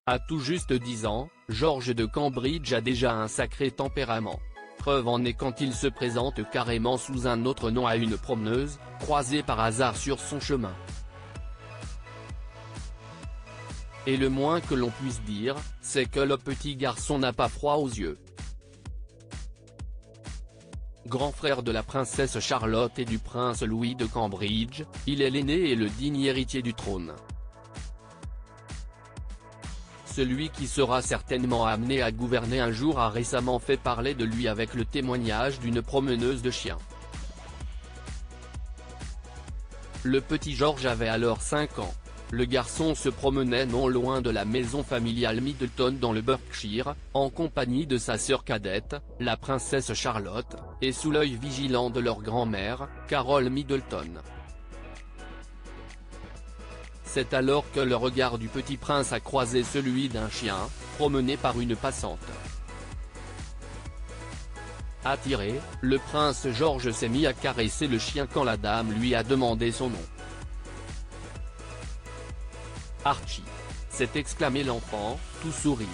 À tout juste 10 ans, George de Cambridge a déjà un sacré tempérament. Preuve en est quand il se présente carrément sous un autre nom à une promeneuse, croisée par hasard sur son chemin. Et le moins que l'on puisse dire, c'est que le petit garçon n'a pas froid aux yeux. Grand frère de la princesse Charlotte et du prince Louis de Cambridge, il est l'aîné et le digne héritier du trône. Celui qui sera certainement amené à gouverner un jour a récemment fait parler de lui avec le témoignage d'une promeneuse de chiens. Le petit George avait alors 5 ans. Le garçon se promenait non loin de la maison familiale Middleton dans le Berkshire, en compagnie de sa sœur cadette, la princesse Charlotte, et sous l'œil vigilant de leur grand-mère, Carole Middleton. C'est alors que le regard du petit prince a croisé celui d'un chien, promené par une passante. Attiré, le prince George s'est mis à caresser le chien quand la dame lui a demandé son nom. Archie, s'est exclamé l'enfant, tout sourire.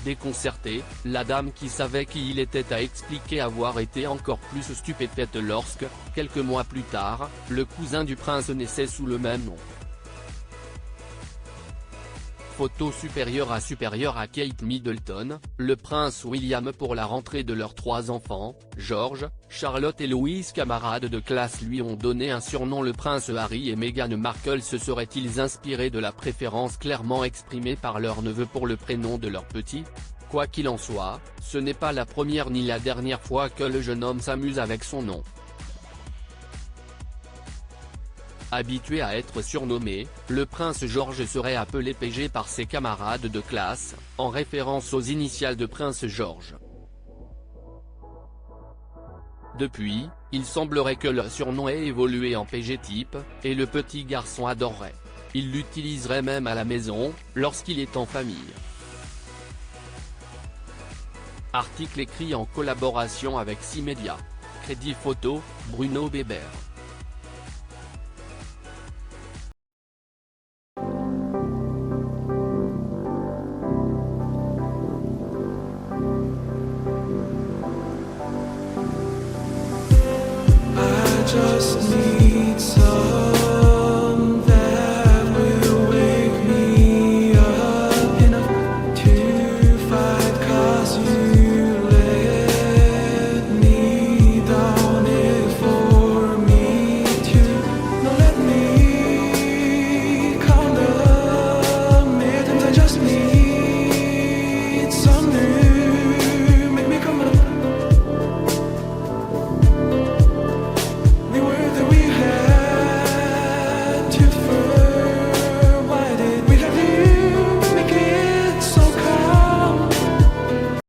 Déconcertée, la dame qui savait qui il était a expliqué avoir été encore plus stupéfaite lorsque, quelques mois plus tard, le cousin du prince naissait sous le même nom. Photo supérieure à Kate Middleton, le prince William pour la rentrée de leurs 3 enfants, George, Charlotte et Louise, camarades de classe lui ont donné un surnom. Le prince Harry et Meghan Markle se seraient-ils inspirés de la préférence clairement exprimée par leur neveu pour le prénom de leur petit? Quoi qu'il en soit, ce n'est pas la première ni la dernière fois que le jeune homme s'amuse avec son nom. Habitué à être surnommé, le prince George serait appelé PG par ses camarades de classe, en référence aux initiales de Prince George. Depuis, il semblerait que le surnom ait évolué en PG type, et le petit garçon adorerait. Il l'utiliserait même à la maison, lorsqu'il est en famille. Article écrit en collaboration avec 6 médias. Crédit photo, Bruno Bébert. Just need some